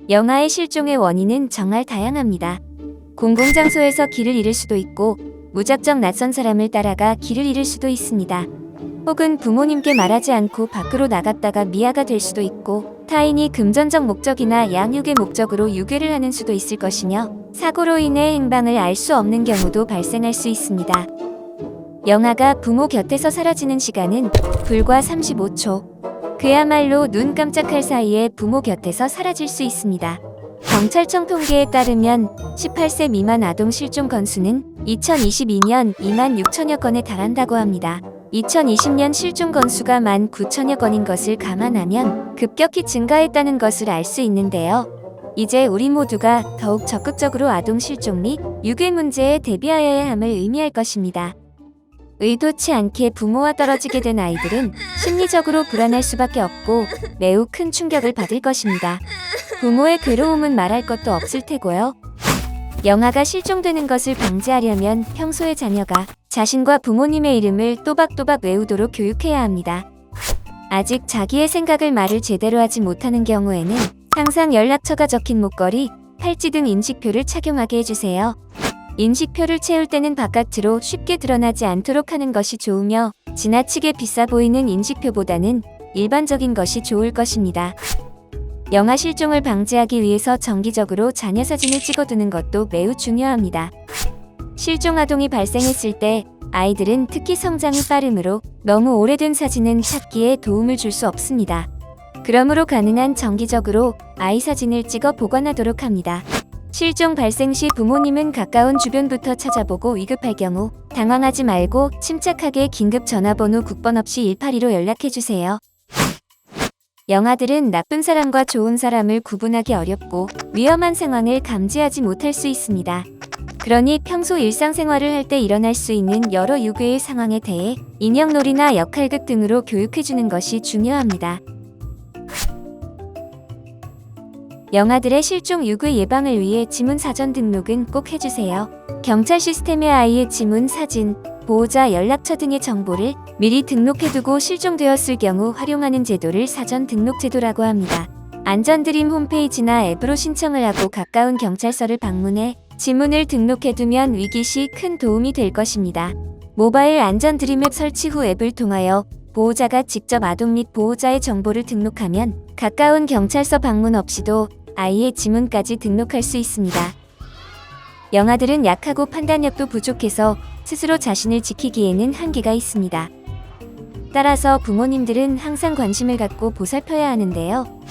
영아의 실종의 원인은 정말 다양합니다. 공공장소에서 길을 잃을 수도 있고 무작정 낯선 사람을 따라가 길을 잃을 수도 있습니다. 혹은 부모님께 말하지 않고 밖으로 나갔다가 미아가 될 수도 있고 타인이 금전적 목적이나 양육의 목적으로 유괴를 하는 수도 있을 것이며 사고로 인해 행방을 알 수 없는 경우도 발생할 수 있습니다. 영아가 부모 곁에서 사라지는 시간은 불과 35초. 그야말로 눈 깜짝할 사이에 부모 곁에서 사라질 수 있습니다. 경찰청 통계에 따르면 18세 미만 아동 실종 건수는 2022년 2만 6천여 건에 달한다고 합니다. 2020년 실종 건수가 1만 9천여 건인 것을 감안하면 급격히 증가했다는 것을 알 수 있는데요. 이제 우리 모두가 더욱 적극적으로 아동 실종 및 유괴 문제에 대비하여야 함을 의미할 것입니다. 의도치 않게 부모와 떨어지게 된 아이들은 심리적으로 불안할 수밖에 없고 매우 큰 충격을 받을 것입니다. 부모의 괴로움은 말할 것도 없을 테고요. 영아가 실종되는 것을 방지하려면 평소에 자녀가 자신과 부모님의 이름을 또박또박 외우도록 교육해야 합니다. 아직 자기의 생각을 말을 제대로 하지 못하는 경우에는 항상 연락처가 적힌 목걸이, 팔찌 등 인식표를 착용하게 해주세요. 인식표를 채울 때는 바깥으로 쉽게 드러나지 않도록 하는 것이 좋으며 지나치게 비싸 보이는 인식표보다는 일반적인 것이 좋을 것입니다. 영아 실종을 방지하기 위해서 정기적으로 자녀 사진을 찍어두는 것도 매우 중요합니다. 실종 아동이 발생했을 때 아이들은 특히 성장이 빠르므로 너무 오래된 사진은 찾기에 도움을 줄 수 없습니다. 그러므로 가능한 정기적으로 아이 사진을 찍어 보관하도록 합니다. 실종 발생 시 부모님은 가까운 주변부터 찾아보고 위급할 경우 당황하지 말고 침착하게 긴급 전화번호 국번 없이 182로 연락해주세요. 영아들은 나쁜 사람과 좋은 사람을 구분하기 어렵고 위험한 상황을 감지하지 못할 수 있습니다. 그러니 평소 일상생활을 할 때 일어날 수 있는 여러 유괴의 상황에 대해 인형놀이나 역할극 등으로 교육해주는 것이 중요합니다. 영아들의 실종 유괴 예방을 위해 지문 사전 등록은 꼭 해주세요. 경찰 시스템에 아이의 지문, 사진, 보호자 연락처 등의 정보를 미리 등록해두고 실종되었을 경우 활용하는 제도를 사전 등록 제도라고 합니다. 안전드림 홈페이지나 앱으로 신청을 하고 가까운 경찰서를 방문해 지문을 등록해두면 위기 시 큰 도움이 될 것입니다. 모바일 안전드림 앱 설치 후 앱을 통하여 보호자가 직접 아동 및 보호자의 정보를 등록하면 가까운 경찰서 방문 없이도 아이의 지문까지 등록할 수 있습니다. 영아들은 약하고 판단력도 부족해서 스스로 자신을 지키기에는 한계가 있습니다. 따라서 부모님들은 항상 관심을 갖고 보살펴야 하는데요.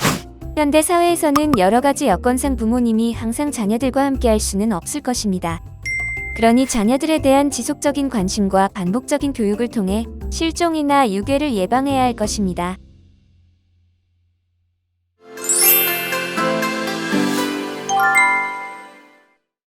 현대 사회에서는 여러 가지 여건상 부모님이 항상 자녀들과 함께 할 수는 없을 것입니다. 그러니 자녀들에 대한 지속적인 관심과 반복적인 교육을 통해 실종이나 유괴를 예방해야 할 것입니다.